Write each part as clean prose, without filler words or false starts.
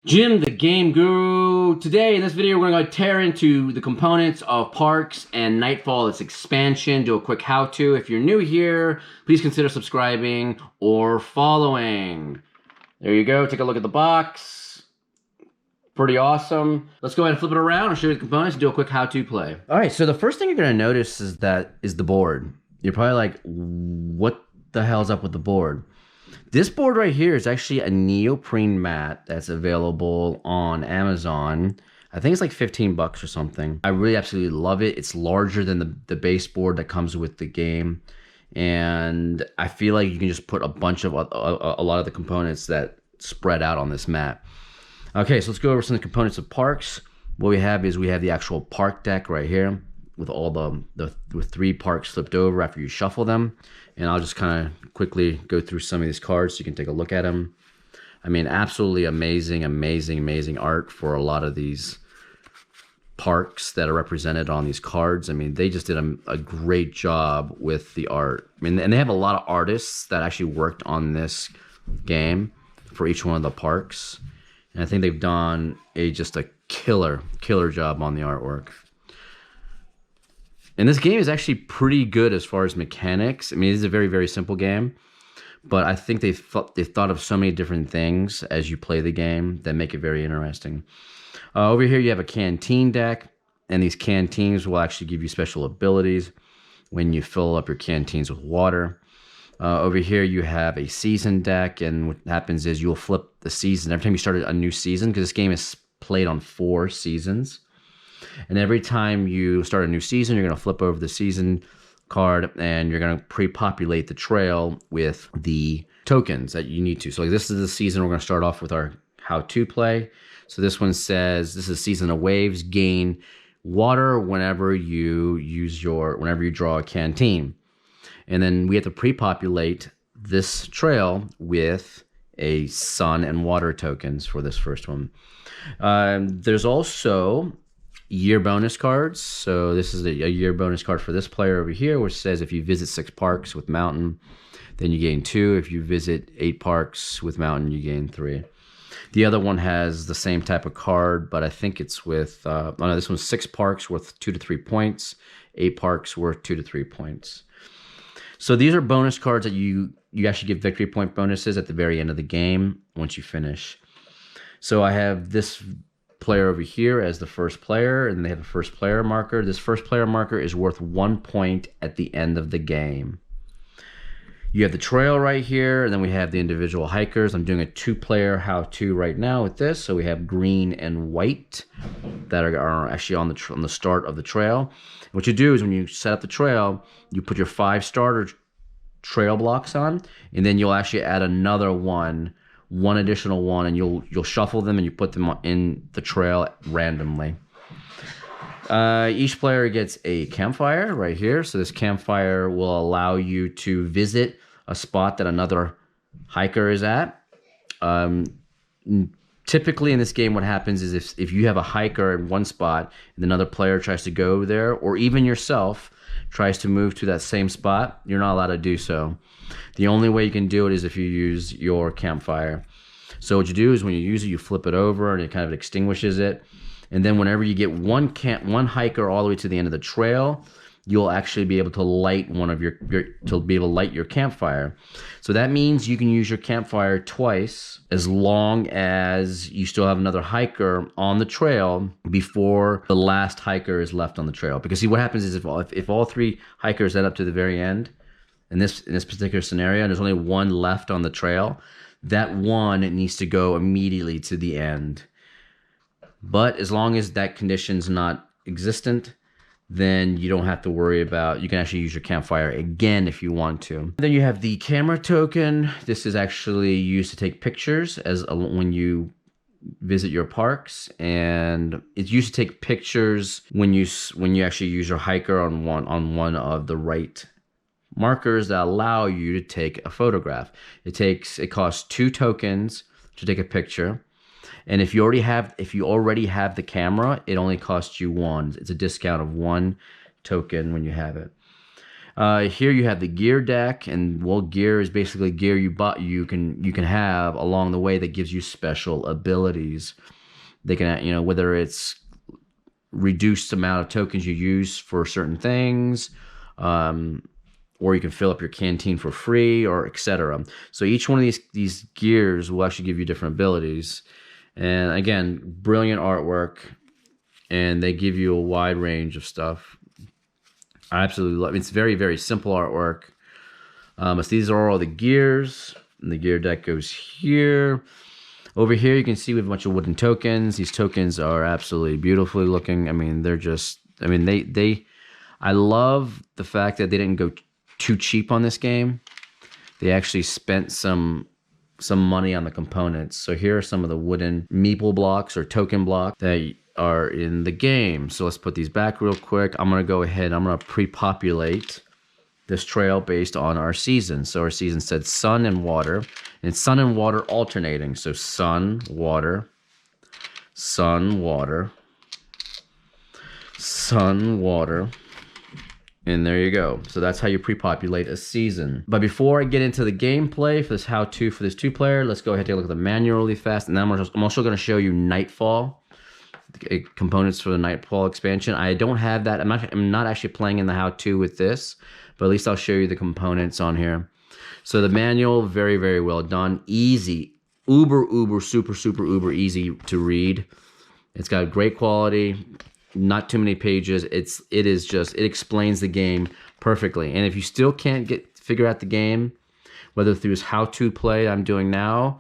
Jim, the Game Guru. Today, in this video, we're going to tear into the components of Parks and Nightfall, its expansion, do a quick how-to. If you're new here, please consider subscribing or following. There you go. Take a look at the box. Pretty awesome. Let's go ahead and flip it around and show you the components and do a quick how-to play. All right, so the first thing you're going to notice is the board. You're probably like, what the hell's up with the board? This board right here is actually a neoprene mat that's available on Amazon. I think it's like 15 bucks or something. I really absolutely love it. It's larger than the base board that comes with the game. And I feel like you can just put a bunch of a lot of the components that spread out on this mat. Okay, so let's go over some of the components of Parks. What we have is we have the actual park deck right here with all with 3 parks flipped over after you shuffle them. And I'll just kind of quickly go through some of these cards so you can take a look at them. I mean, absolutely amazing, amazing, amazing art for a lot of these parks that are represented on these cards. I mean, they just did a great job with the art. I mean, and they have a lot of artists that actually worked on this game for each one of the parks. And I think they've done just a killer job on the artwork. And this game is actually pretty good as far as mechanics. I mean, it is a very, very simple game, but I think they've thought of so many different things as you play the game that make it very interesting. Over here, you have a canteen deck, and these canteens will actually give you special abilities when you fill up your canteens with water. Over here, you have a season deck, and what happens is you'll flip the season every time you start a new season, because this game is played on 4 seasons. And every time you start a new season, you're going to flip over the season card and you're going to pre-populate the trail with the tokens that you need to. So like this is the season we're going to start off with our how-to play. So this one says, this is Season of Waves, gain water whenever you draw a canteen. And then we have to pre-populate this trail with a sun and water tokens for this first one. There's also year bonus cards. So this is a year bonus card for this player over here, which says if you visit 6 parks with Mountain, then you gain 2. If you visit 8 parks with Mountain, you gain 3. The other one has the same type of card, but I think it's with, oh no, this one's 6 parks worth 2 to 3 points, 8 parks worth 2 to 3 points. So these are bonus cards that you actually get victory point bonuses at the very end of the game once you finish. So I have this player over here as the first player, and they have a first player marker. This first player marker is worth 1 point at the end of the game. You have the trail right here, and then we have the individual hikers. I'm doing a 2-player how-to right now with this. So we have green and white that are actually on the start of the trail. What you do is when you set up the trail, you put your 5 starter trail blocks on, and then you'll actually add another one additional one, and you'll shuffle them and you put them in the trail randomly. Each player gets a campfire right here. So this campfire will allow you to visit a spot that another hiker is at. Typically in this game, what happens is if you have a hiker in one spot and another player tries to go there, or even yourself tries to move to that same spot, you're not allowed to do so. The only way you can do it is if you use your campfire. So what you do is when you use it, you flip it over and it kind of extinguishes it. And then whenever you get one hiker all the way to the end of the trail, you'll actually be able to light your campfire. So that means you can use your campfire twice as long as you still have another hiker on the trail before the last hiker is left on the trail. Because see, what happens is if all 3 hikers end up to the very end, in this particular scenario, and there's only 1 left on the trail, that one needs to go immediately to the end. But as long as that condition's not existent, then you don't have to worry about, you can actually use your campfire again if you want to. Then you have the camera token. This is actually used to take pictures when you visit your parks, and it's used to take pictures when you actually use your hiker on one of the right markers that allow you to take a photograph. It costs 2 tokens to take a picture, and if you already have the camera, it only costs you 1. It's a discount of 1 token when you have it. Here you have the gear deck, and well, gear is basically gear you can have along the way that gives you special abilities. They can, whether it's reduced amount of tokens you use for certain things, or you can fill up your canteen for free, or etc. So each one of these gears will actually give you different abilities. And again, brilliant artwork, and they give you a wide range of stuff. I absolutely love it. It's very, very simple artwork. So these are all the gears, and the gear deck goes here. Over here, you can see we have a bunch of wooden tokens. These tokens are absolutely beautifully looking. I mean, they're just, I mean, I love the fact that they didn't go too cheap on this game. They actually spent some money on the components. So here are some of the wooden meeple blocks or token blocks that are in the game. So let's put these back real quick. I'm going to go ahead. I'm going to pre-populate this trail based on our season. So our season said sun and water. And it's sun and water alternating. So sun, water, sun, water, sun, water. And there you go. So that's how you pre-populate a season. But before I get into the gameplay for this how-to for this two-player, let's go ahead and take a look at the manual really fast. And then I'm also going to show you Nightfall components for the Nightfall expansion. I don't have that. I'm not actually playing in the how-to with this, but at least I'll show you the components on here. So the manual, very, very well done. Easy. Uber, super easy to read. It's got great quality. Not too many pages. It explains the game perfectly. And if you still can't figure out the game, whether through this how-to play I'm doing now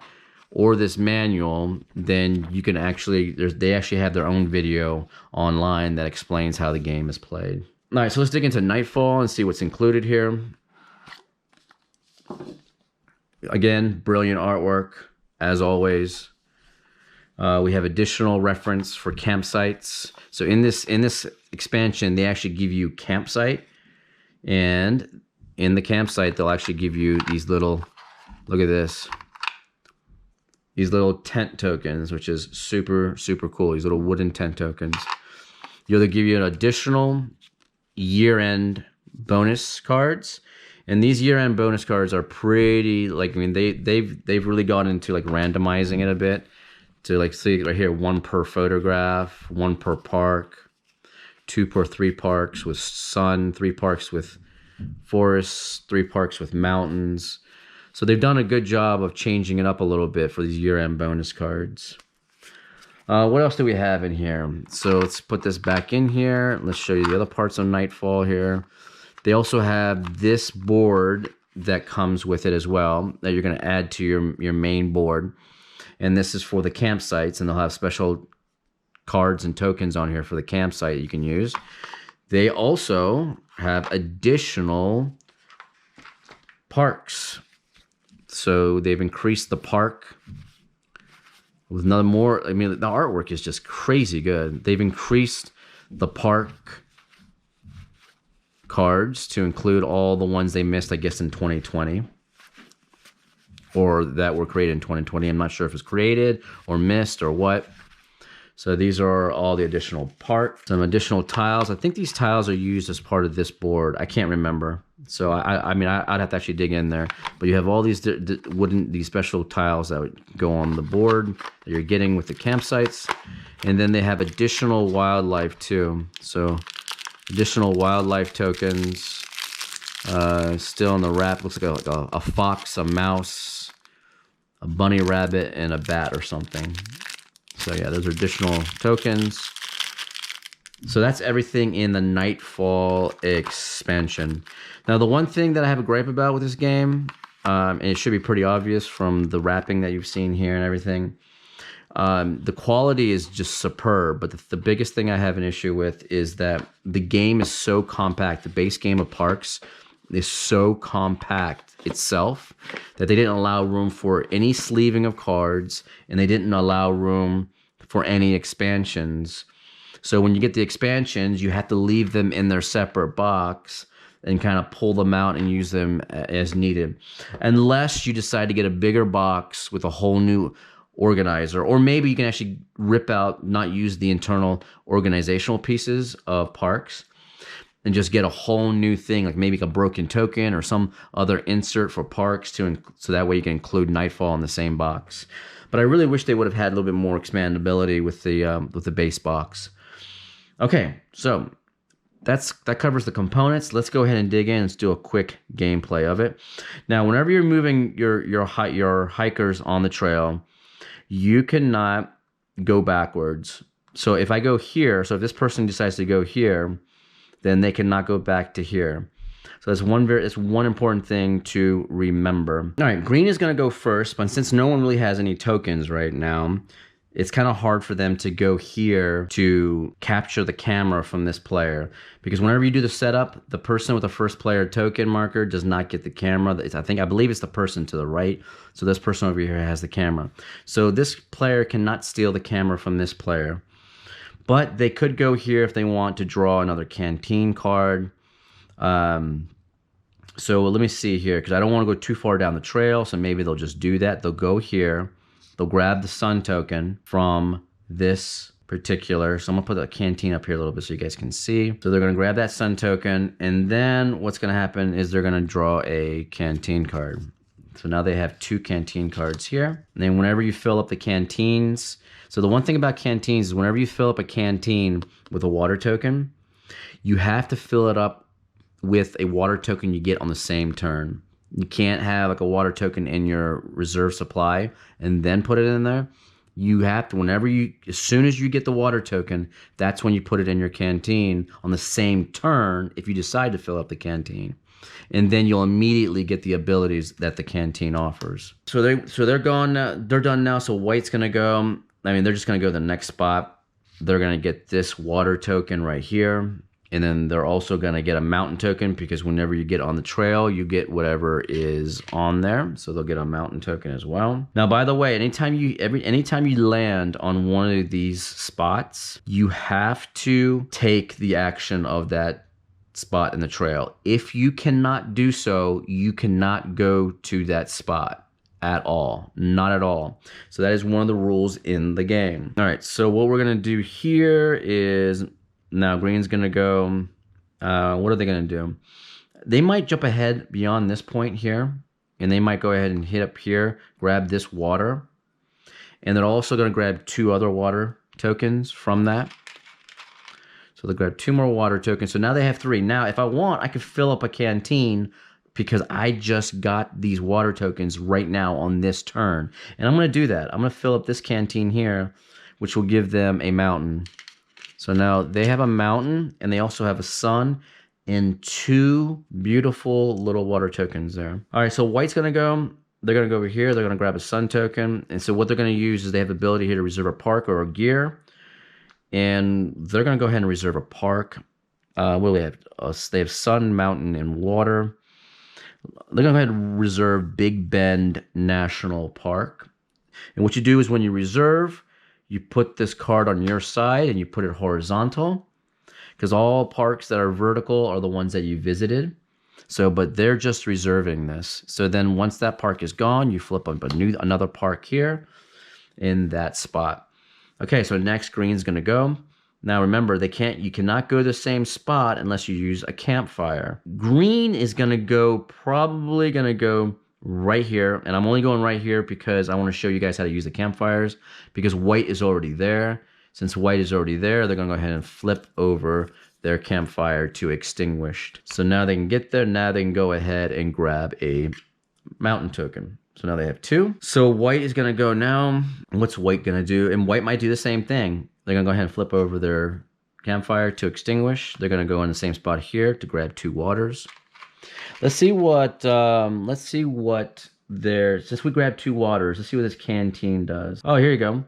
or this manual, then you can they actually have their own video online that explains how the game is played. All right, so let's dig into Nightfall and see what's included here. Again, brilliant artwork as always. We have additional reference for campsites. So in this expansion, they actually give you campsite, and in the campsite, they'll actually give you these little, look at this, these little tent tokens, which is super cool. These little wooden tent tokens. They'll give you an additional year-end bonus cards. And these year-end bonus cards are pretty, like, I mean, they've really gone into like randomizing it a bit. To like see right here, 1 per photograph, 1 per park, 2 per 3 parks with sun, 3 parks with forests, 3 parks with mountains. So they've done a good job of changing it up a little bit for these year-end bonus cards. What else do we have in here? So let's put this back in here. Let's show you the other parts of Nightfall here. They also have this board that comes with it as well that you're going to add to your main board. And this is for the campsites, and they'll have special cards and tokens on here for the campsite you can use. They also have additional parks. So they've increased the park with another more. I mean, the artwork is just crazy good. They've increased the park cards to include all the ones they missed, I guess, in 2020. Or that were created in 2020. I'm not sure if it's created or missed or what. So these are all the additional parts. Some additional tiles. I think these tiles are used as part of this board. I can't remember. So I mean, I'd have to actually dig in there. But you have all these these special tiles that would go on the board that you're getting with the campsites. And then they have additional wildlife too. So additional wildlife tokens. Still in the wrap. Looks like a fox, a mouse, a bunny rabbit, and a bat or something. So yeah, those are additional tokens. So that's everything in the Nightfall expansion. Now, the one thing that I have a gripe about with this game, and it should be pretty obvious from the wrapping that you've seen here and everything, the quality is just superb. But the biggest thing I have an issue with is that the game is so compact. The base game of Parks is so compact itself that they didn't allow room for any sleeving of cards, and they didn't allow room for any expansions. So when you get the expansions, you have to leave them in their separate box and kind of pull them out and use them as needed. Unless you decide to get a bigger box with a whole new organizer, or maybe you can actually rip out, not use the internal organizational pieces of Parks. and just get a whole new thing, like maybe a broken token or some other insert for parks so that way you can include Nightfall in the same box. But I really wish they would have had a little bit more expandability with the base box. Okay, so that covers the components. Let's go ahead and dig in. Let's do a quick gameplay of it. Now, whenever you're moving your hikers on the trail, you cannot go backwards. So if I go here, so if this person decides to go here, then they cannot go back to here. So that's one important thing to remember. All right, green is going to go first, but since no one really has any tokens right now, it's kind of hard for them to go here to capture the camera from this player. Because whenever you do the setup, the person with the first player token marker does not get the camera. I believe it's the person to the right. So this person over here has the camera. So this player cannot steal the camera from this player. But they could go here if they want to draw another canteen card. So let me see here, because I don't want to go too far down the trail. So maybe they'll just do that. They'll go here. They'll grab the sun token from this particular. So I'm going to put the canteen up here a little bit so you guys can see. So they're going to grab that sun token. And then what's going to happen is they're going to draw a canteen card. So now they have 2 canteen cards here. And then whenever you fill up the canteens. So the one thing about canteens is whenever you fill up a canteen with a water token, you have to fill it up with a water token you get on the same turn. You can't have like a water token in your reserve supply and then put it in there. You have to, as soon as you get the water token, that's when you put it in your canteen on the same turn if you decide to fill up the canteen. And then you'll immediately get the abilities that the canteen offers. So they're gone now, they're done now. So white's gonna go, they're just gonna go to the next spot. They're gonna get this water token right here. And then they're also going to get a mountain token because whenever you get on the trail, you get whatever is on there. So they'll get a mountain token as well. Now, by the way, anytime you land on one of these spots, you have to take the action of that spot in the trail. If you cannot do so, you cannot go to that spot at all. Not at all. So that is one of the rules in the game. All right, so what we're going to do here is... Now green's going to go, what are they going to do? They might jump ahead beyond this point here, and they might go ahead and hit up here, grab this water, and they're also going to grab 2 other water tokens from that. So they'll grab 2 more water tokens. So now they have 3. Now, if I want, I could fill up a canteen because I just got these water tokens right now on this turn. And I'm going to do that. I'm going to fill up this canteen here, which will give them a mountain. So now they have a mountain and they also have a sun and 2 beautiful little water tokens there. All right, so white's gonna go, they're gonna go over here, they're gonna grab a sun token. And so what they're gonna use is they have the ability here to reserve a park or a gear. And they're gonna go ahead and reserve a park. What do they have? They have sun, mountain, and water. They're gonna go ahead and reserve Big Bend National Park. And what you do is when you reserve, you put this card on your side and you put it horizontal because all parks that are vertical are the ones that you visited. So, but they're just reserving this. So then once that park is gone, you flip up another park here in that spot. Okay, so next green's gonna go. Now remember, you cannot go to the same spot unless you use a campfire. Green is probably gonna go right here, and I'm only going right here because I want to show you guys how to use the campfires because white is already there. Since white is already there, they're going to go ahead and flip over their campfire to extinguished. So now they can get there. Now they can go ahead and grab a mountain token. So now they have 2. So white is going to go now. What's white going to do? And white might do the same thing. They're going to go ahead and flip over their campfire to extinguish. They're going to go in the same spot here to grab 2 waters. Let's see what since we grabbed 2 waters, let's see what this canteen does. Oh, here you go.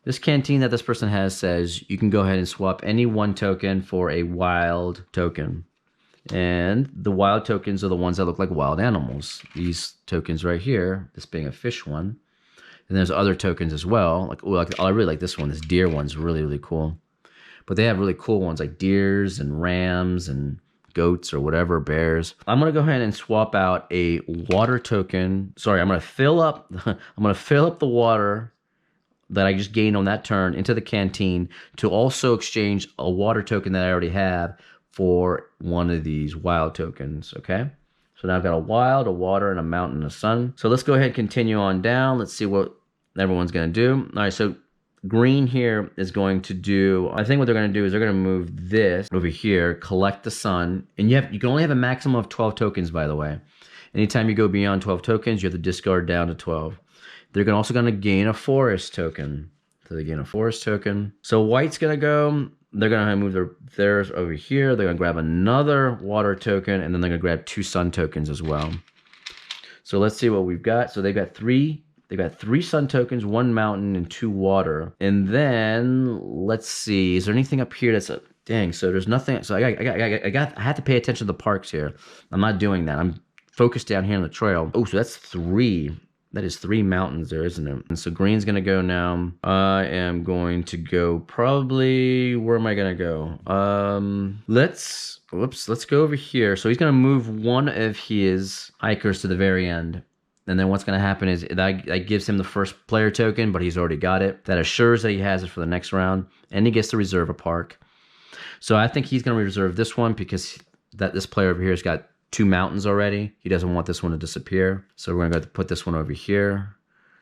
This canteen that this person has says you can go ahead and swap any 1 token for a wild token. And the wild tokens are the ones that look like wild animals. These tokens right here, this being a fish one. And there's other tokens as well. I really like this one. This deer one's really, really cool. But they have really cool ones like deers and rams and goats or whatever, bears. I'm gonna go ahead and swap out a water token. Sorry, I'm gonna fill up the water that I just gained on that turn into the canteen to also exchange a water token that I already have for one of these wild tokens, okay? So now I've got a wild, a water, and a mountain, and a sun. So let's go ahead and continue on down. Let's see what everyone's going to do. All right, so green here is going to do, I think what they're going to do is they're going to move this over here, collect the sun, and you can only have a maximum of 12 tokens, by the way. Anytime you go beyond 12 tokens, you have to discard down to 12. They're also going to gain a forest token. So they gain a forest token. So white's going to go, they're going to move theirs over here. They're going to grab another water token, and then they're going to grab 2 sun tokens as well. So let's see what we've got. So they've got 3 sun tokens, 1 mountain, and 2 water. And then let's see, is there anything up here that's dang? So there's nothing. So I have to pay attention to the parks here. I'm not doing that. I'm focused down here on the trail. Oh, so that's 3. That is 3 mountains there, isn't it? And so green's gonna go now. I am going to go probably, where am I gonna go? Let's go over here. So he's gonna move one of his hikers to the very end. And then what's gonna happen is that gives him the first player token, but he's already got it. That assures that he has it for the next round, and he gets to reserve a park. So I think he's gonna reserve this one because this player over here has got 2 mountains already. He doesn't want this one to disappear. So we're gonna go to put this one over here.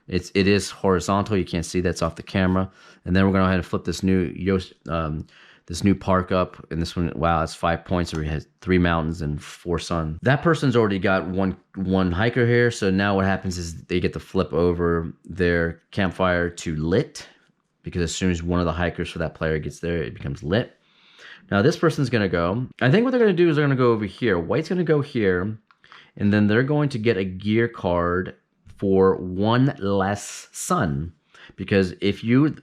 It is horizontal. You can't see that's off the camera. And then we're gonna go ahead and flip this new park up. And this one, wow, it's 5 points. So he has 3 mountains and 4 sun. That person's already got one hiker here. So now what happens is they get to flip over their campfire to lit, because as soon as one of the hikers for that player gets there, it becomes lit. Now this person's going to go. I think what they're going to do is they're going to go over here. White's going to go here, and then they're going to get a gear card for 1 less sun. Because if you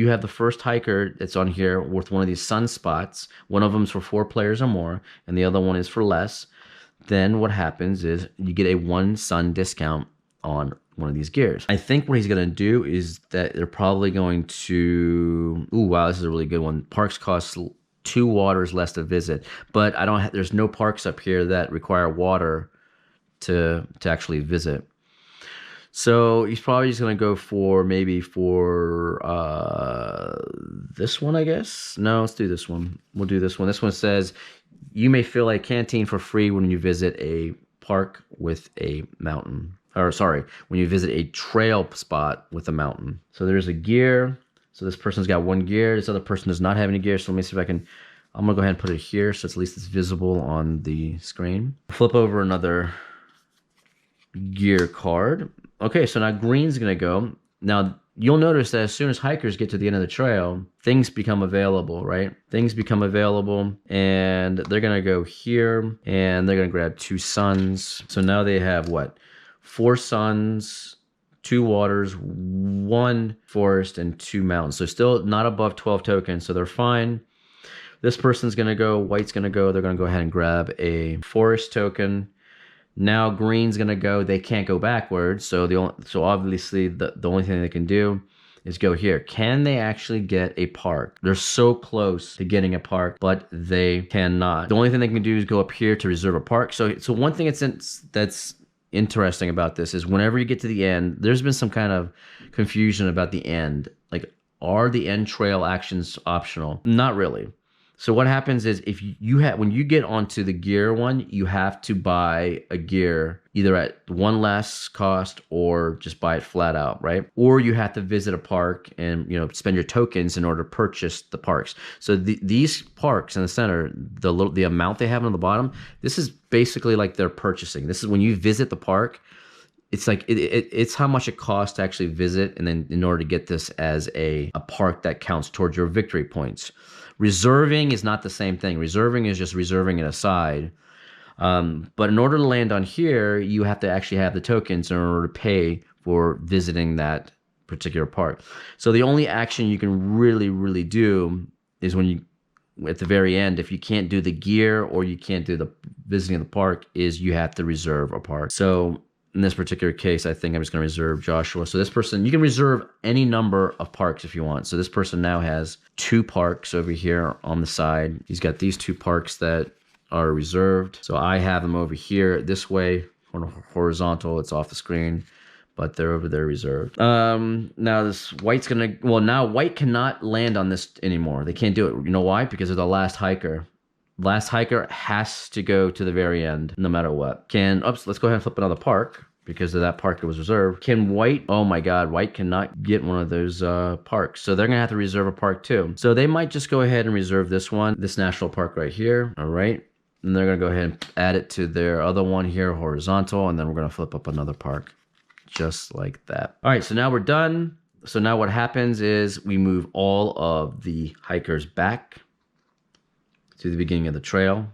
have the first hiker that's on here with one of these sun spots, one of them's for 4 players or more, and the other one is for less, then what happens is you get a 1 sun discount on one of these gears. I think what he's going to do is that they're probably going to, ooh, wow, this is a really good one. Parks cost 2 waters less to visit, but there's no parks up here that require water to actually visit. So he's probably just gonna go for maybe for this one, I guess. No, let's do this one. We'll do this one. This one says you may fill a canteen for free when you visit a park with a mountain. Or sorry, when you visit a trail spot with a mountain. So there's a gear. So this person's got 1 gear. This other person does not have any gear. So let me see if I'm gonna go ahead and put it here so at least it's visible on the screen. Flip over another gear card. Okay, so now green's gonna go. Now you'll notice that as soon as hikers get to the end of the trail, things become available, right? Things become available, and they're gonna go here, and they're gonna grab 2 suns. So now they have what? 4 suns, 2 waters, 1 forest, and 2 mountains. So still not above 12 tokens, so they're fine. This person's gonna go, white's gonna go, they're gonna go ahead and grab a forest token. Now green's gonna go, they can't go backwards, so obviously the only thing they can do is go here. Can they actually get a park? They're so close to getting a park, but they cannot. The only thing they can do is go up here to reserve a park. So one thing that's interesting about this is whenever you get to the end, there's been some kind of confusion about the end. Like, are the end trail actions optional? Not really. So what happens is when you get onto the gear one, you have to buy a gear either at 1 less cost or just buy it flat out, right? Or you have to visit a park and spend your tokens in order to purchase the parks. So these parks in the center, the amount they have on the bottom, this is basically like they're purchasing. This is when you visit the park. It's like it's how much it costs to actually visit, and then in order to get this as a park that counts towards your victory points. Reserving is not the same thing. Reserving is just reserving it aside. But in order to land on here, you have to actually have the tokens in order to pay for visiting that particular park. So the only action you can really do is when at the very end, if you can't do the gear or you can't do the visiting the park, is you have to reserve a park. So in this particular case, I think I'm just going to reserve Joshua. So this person, you can reserve any number of parks if you want. So this person now has 2 parks over here on the side. He's got these 2 parks that are reserved. So I have them over here this way, horizontal. It's off the screen, but they're over there reserved. Now this white's going to, now white cannot land on this anymore. They can't do it. You know why? Because they're the last hiker. Last hiker has to go to the very end, no matter what. Let's go ahead and flip another park because of that park that was reserved. Can white, oh my God, white cannot get one of those parks. So they're gonna have to reserve a park too. So they might just go ahead and reserve this one, this national park right here, all right? And they're gonna go ahead and add it to their other one here, horizontal, and then we're gonna flip up another park, just like that. All right, so now we're done. So now what happens is we move all of the hikers back to the beginning of the trail.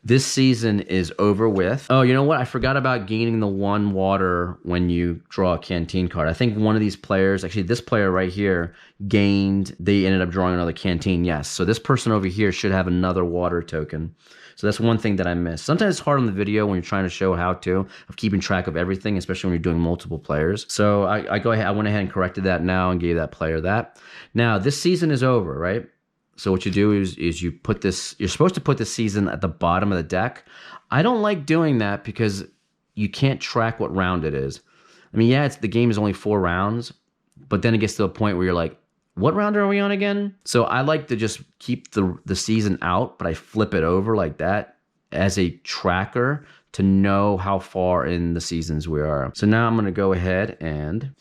This season is over with. Oh, you know what? I forgot about gaining the 1 water when you draw a canteen card. I think one of these players, actually this player right here, they ended up drawing another canteen, yes. So this person over here should have another water token. So that's one thing that I missed. Sometimes it's hard on the video when you're trying to show how to, of keeping track of everything, especially when you're doing multiple players. So I went ahead and corrected that now and gave that player that. Now, this season is over, right? So what you do is you put this, you're supposed to put the season at the bottom of the deck. I don't like doing that because you can't track what round it is. I mean, yeah, the game is only 4 rounds, but then it gets to a point where you're like, what round are we on again? So I like to just keep the season out, but I flip it over like that as a tracker to know how far in the seasons we are. So now I'm gonna go ahead and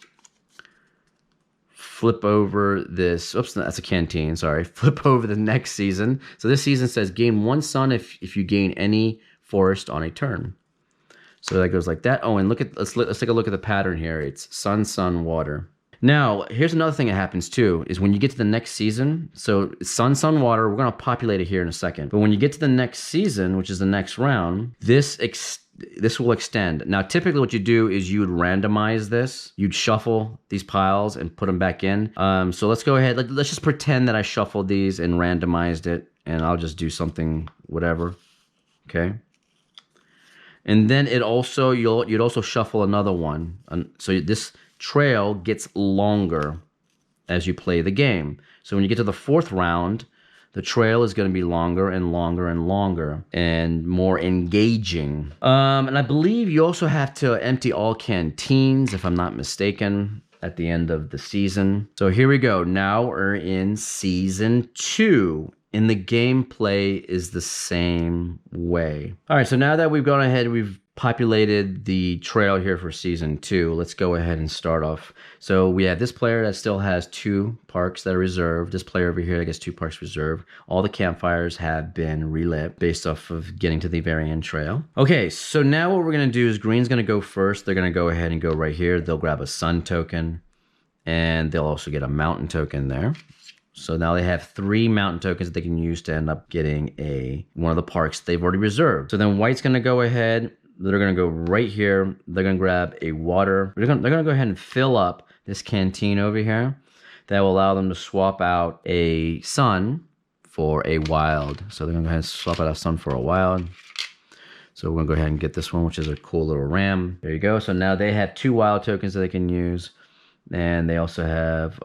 flip over this, oops, that's a canteen, sorry. Flip over the next season. So this season says gain 1 sun if you gain any forest on a turn. So that goes like that. Oh, and let's take a look at the pattern here. It's sun, sun, water. Now, here's another thing that happens too, is when you get to the next season, so sun, sun, water, we're gonna populate it here in a second. But when you get to the next season, which is the next round, this will extend. Now, typically what you do is you would randomize this. You'd shuffle these piles and put them back in. So let's go ahead, let's just pretend that I shuffled these and randomized it, and I'll just do something, whatever, okay? And then you'd also shuffle another one. So this trail gets longer as you play the game. So when you get to the 4th round, the trail is going to be longer and longer and longer and more engaging. And I believe you also have to empty all canteens, if I'm not mistaken, at the end of the season. So here we go. Now we're in season 2. And the gameplay is the same way. All right, so now that we've gone ahead, we've populated the trail here for season 2. Let's go ahead and start off. So we have this player that still has 2 parks that are reserved. This player over here that gets 2 parks reserved. All the campfires have been relit based off of getting to the very end trail. Okay, so now what we're gonna do is green's gonna go first. They're gonna go ahead and go right here. They'll grab a sun token, and they'll also get a mountain token there. So now they have 3 mountain tokens that they can use to end up getting one of the parks they've already reserved. So then white's gonna go ahead, they're gonna go right here, they're gonna grab a water. They're gonna go ahead and fill up this canteen over here. That will allow them to swap out a sun for a wild. So they're gonna go ahead and swap out a sun for a wild. So we're gonna go ahead and get this one, which is a cool little ram. There you go. So now they have 2 wild tokens that they can use. And they also have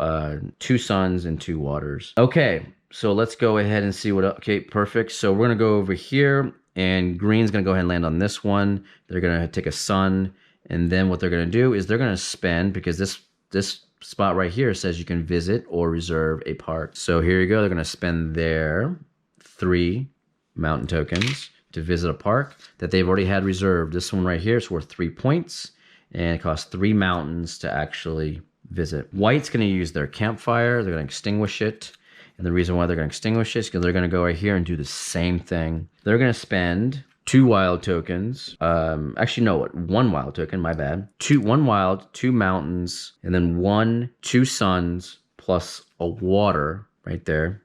2 suns and 2 waters. Okay, so let's go ahead and see okay, perfect. So we're gonna go over here, and green's gonna go ahead and land on this one. They're gonna take a sun, and then what they're gonna do is they're gonna spend, because this spot right here says you can visit or reserve a park. So here you go, they're gonna spend their 3 mountain tokens to visit a park that they've already had reserved. This one right here is worth 3 points, and it costs 3 mountains to actually visit. White's going to use their campfire. They're going to extinguish it. And the reason why they're going to extinguish it is because they're going to go right here and do the same thing. They're going to spend 2 wild tokens. Actually, no, 1 wild token, my bad. 1 wild, 2 mountains, and then 2 suns plus a water right there.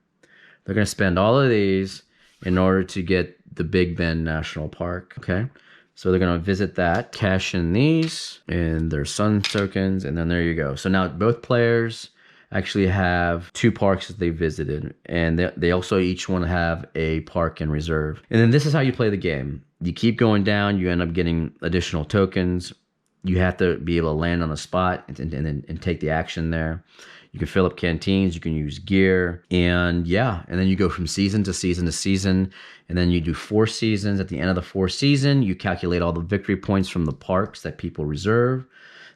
They're going to spend all of these in order to get the Big Bend National Park, okay? So they're going to visit that, cash in these, and their sun tokens, and then there you go. So now both players actually have 2 parks that they visited, and they also each one have a park in reserve. And then this is how you play the game. You keep going down, you end up getting additional tokens. You have to be able to land on a spot and take the action there. You can fill up canteens, you can use gear, and yeah, and then you go from season to season to season, and then you do 4 seasons. At the end of the 4th season, you calculate all the victory points from the parks that people reserve,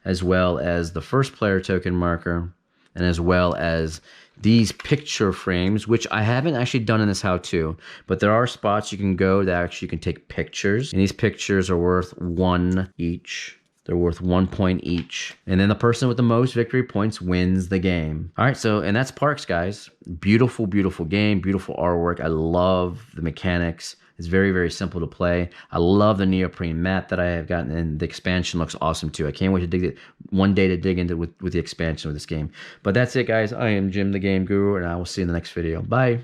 as well as the first player token marker, and as well as these picture frames, which I haven't actually done in this how-to, but there are spots you can go that actually you can take pictures, and these pictures are worth 1 each. They're worth 1 point each. And then the person with the most victory points wins the game. All right, so, and that's Parks, guys. Beautiful, beautiful game, beautiful artwork. I love the mechanics. It's very, very simple to play. I love the neoprene mat that I have gotten, and the expansion looks awesome too. I can't wait to dig it one day to dig into with the expansion of this game. But that's it, guys. I am Jim, the Game Guru, and I will see you in the next video. Bye.